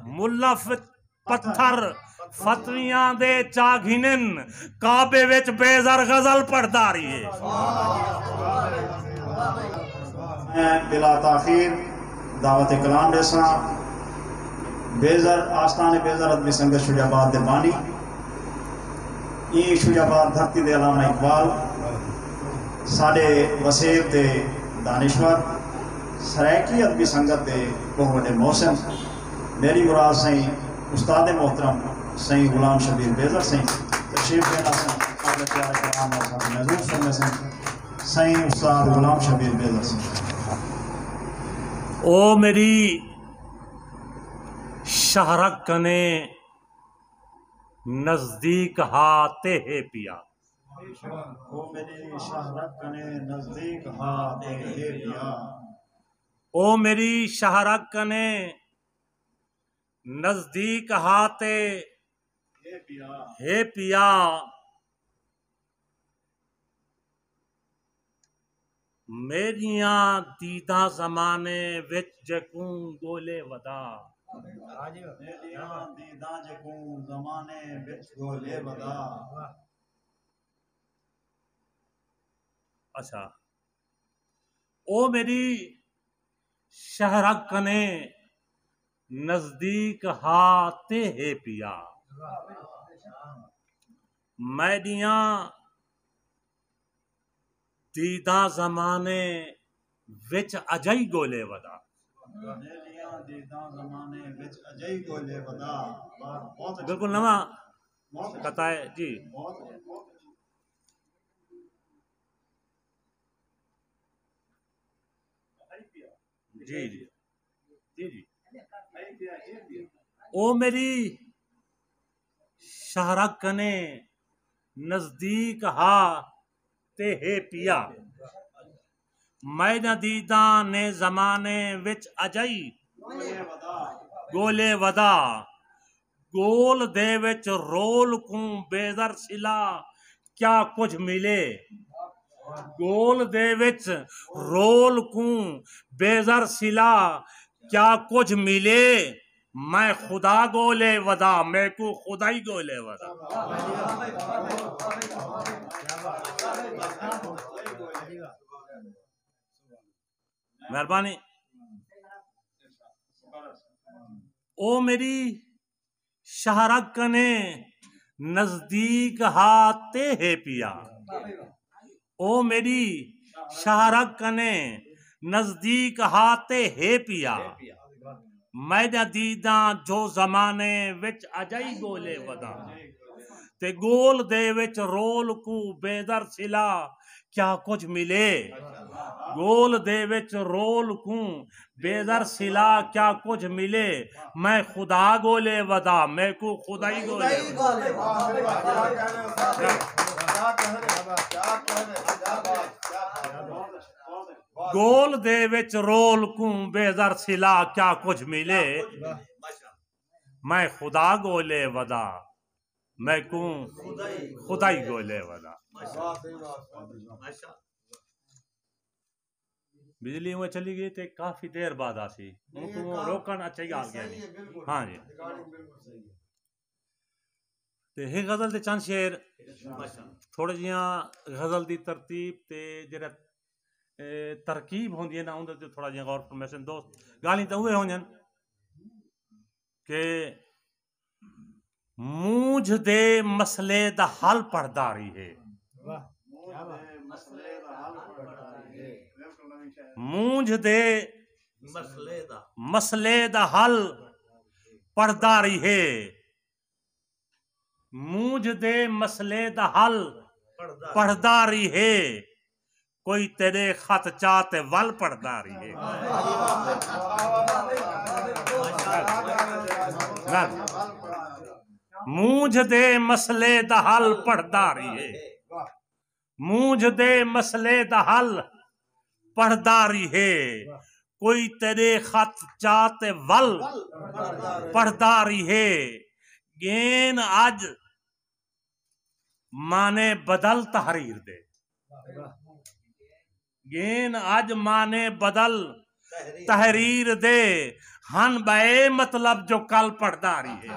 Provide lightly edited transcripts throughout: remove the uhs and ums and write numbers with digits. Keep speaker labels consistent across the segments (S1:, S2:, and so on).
S1: मुल्ला पत्थर फतवियां दे चाघिनन काबे विच बेज़र गजल पढ़दा रही है।
S2: बिला ताखीर दावत कलाम देसा बेज़र आस्थान बेज़र अदबी संगत शुजाबाद दे बानी ये शुजाबाद धरती दे अलामा इकबाल साडे वसेब दे दानिश्वर सरायकी अदबी संगत दे बहुत बड़े मौसम मेरी मुराद सही उस्ताद मोहतरम सही गुलाम शबीर बेज़र सही तशरीफ लेना सही उस्ताद गुलाम शबीर बेज़र सही।
S1: ओ मेरी शहरक कने नजदीक हाथे है पिया,
S2: ओ मेरी शहरक कने नजदीक हाथे है पिया,
S1: ओ मेरी शहरक कने नजदीक हाथे है पिया, मेरिया दीदा जमाने विच जकूं गोले वदा,
S2: दीदा जकूं जमाने विच गोले वदा।
S1: अच्छा, ओ मेरी शहरक कने नजदीक हाथे है पिया, मैडिया दीदा जमाने विच अजई गोले वदा, बिल्कुल नवा कथा है जी। जी जी जी जी। ओ मेरी शहरक कने नजदीक हा ते है पिया, मैं दीदा ने जमाने विच अजई गोले वदा, गोल दे विच रोल को बेज़र सिला क्या कुछ मिले, गोल दे विच रोल को बेज़र सिला क्या कुछ मिले, मैं खुदा गोले वदा मैं को खुदाई गोले वदा। मेहरबानी। ओ मेरी शहरक कने नजदीक हाथे है पिया, ओ मेरी शहरक कने नजदीक हाथे है पिया, मैं दीदा जो जमाने विच अजई गोले वदा, ते गोल दे विच रोल को बेदर सिला क्या कुछ मिले, गोल दे विच रोल को बेदर सिला क्या कुछ मिले, मैं खुदा गोले वदा मैं को खुदाई गोले गोल दे विच रोल को बेदर सिला क्या कुछ मिले, मैं खुदा गोले वदा मैं को खुदाई गोले वदा। बिजली में चली गई तो काफी देर बाद आसी रोकन अच्छा गाल गया नहीं। हाँ जी ते हे गजल दे चंद शेर थोड़े जिया गजल दी तरतीब ते जेड़ा तरकीब होंदी है ना उनदे ते थोड़ा जिया गौर फरमाइशन दोस्त गाली तो हुए होंजन के मूंझ दे मसले दा हल पढ़दारी है, मूंझ दे मसले दा हल पढ़दारी है, मूंझ दे मसले दा हल पढ़दारी है, कोई तेरे खत चाहते वल पढ़दारी है। मूंझ दे मसले दा हल पढ़दारी है, मूंझ दे मसले दा हल पढ़दारी है, कोई तेरे खत चाहते वल पढ़दारी है, गेन आज माने बदल तहरीर दे, गेन आज माने बदल तहरीर दे, हन बे मतलब जो कल पढ़दा रही है।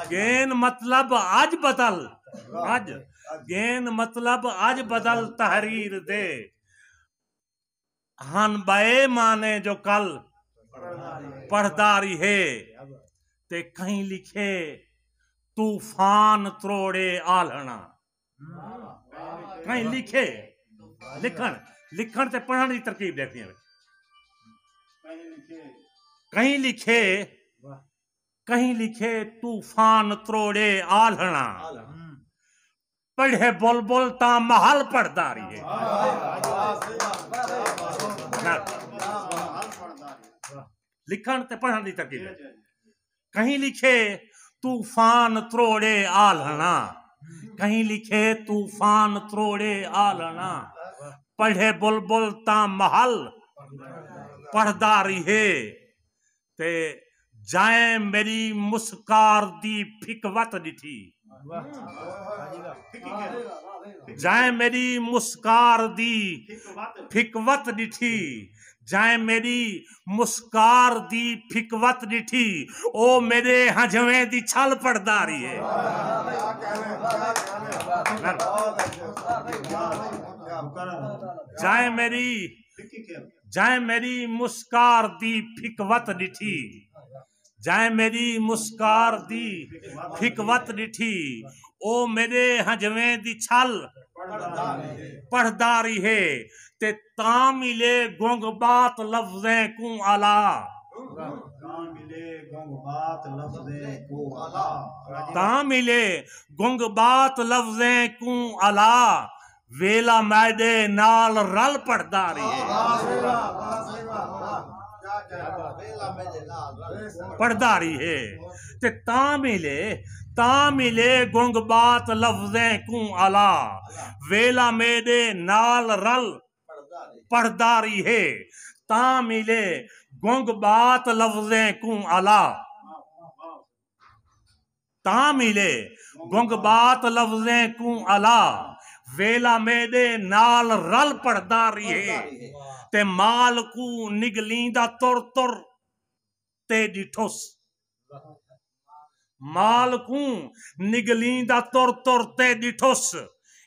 S1: गेन मतलब आज बदल, आज गेन मतलब आज बदल तहरीर दे। हन बे माने जो कल पढ़दा रही है। ते कहीं लिखे तूफान त्रोड़े आलना। कहीं लिखे लिखण लिखण ते पढ़ण की तरकीब देखनी है। कहीं लिखे तूफान त्रोड़े आलना। पढ़े बुलबुल ता महल पढ़दा रही है। लिखण ते पढ़ण की तरकीब है। कहीं लिखे तूफान त्रोड़े आलना। कहीं लिखे तूफान त्रोड़े आलना। पढ़े बुलबुल ता महल पढ़दा रही है। ते जाए मेरी मुस्कार दी फिकवत दिठी। जाए मेरी मुस्कार दी फिकवत दिठी। जाए मेरी मुस्कार दी फिकवत दिठी। ओ मेरे हजवे दी छल पढ़दा रही है। जाए मेरी मुस्कार दी फिकवत दिठी। जाए मेरी मुस्कार दी फिकवत दिठी। ओ मेरे हजवे दी छल पढ़दा रही है। ते तां मिले गुंग बात लफ्ज़ें कू आला। तां मिले गुंग बात लफ्ज़ें कू आला। वेला मैदे नाल रल पढ़दा रही है। पढ़दा रही है। ते तां मिले गुंग बात लफ्ज़ें कू आला। वेला मेरे नाल रल पढ़दा रही है। तां मिले गुंग बात लफ्ज़ें कू आला। तां मिले गुंग बात लफ्ज़ें कू आला। वेला मेरे नाल रल पढ़दा रही है। ते माल कू निगलींदा तुर तुर ते डिठोस। माल कू निगलींदा तुर तुर ते डिठोस।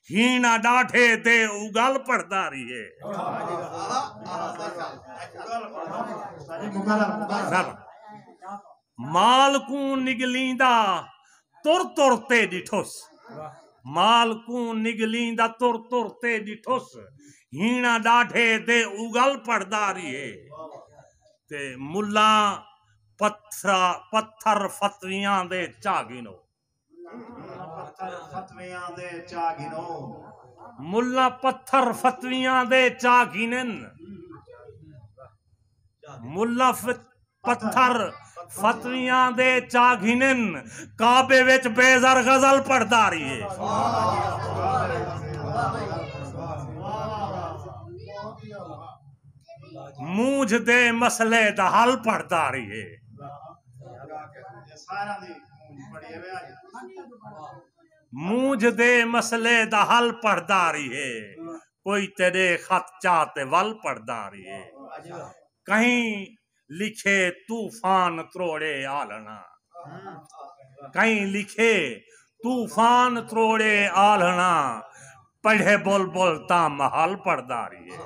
S1: हीना डाठे ते उगल पढ़दा रही है। माल कू निगलींदा तुर तुर ते डिठोस। माल कू निगलींदा तुर तुर ते डिठोस। हीना डाठे ते उगल पढ़दा रही है। ते मुल्ला पत्थर फतवियां दे चागिनो। मुल्ला पत्थर फतवियां दे चागिनन। मुल्ला पत्थर फतवियां दे चागिनन। काबे विच बेज़र गजल पढ़दा रही है। मूंझ दे मसले दा हल पढ़दा रही है। मूंझ दे मसले दा हल पढ़दा रही है। कोई तेरे खत चाहते वल पढ़दा रही है। कहीं लिखे तूफान त्रोड़े आलना। कहीं लिखे तूफान त्रोड़े आलना। पढ़े बुलबुल ता महल पढ़दा रही है।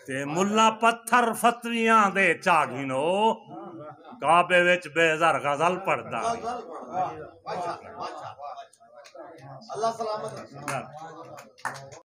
S1: ते मुल्ला पत्थर फतवियां दे चागिनो। काबे विच बेज़र गजल पढ़दा। अल्लाह सलामत।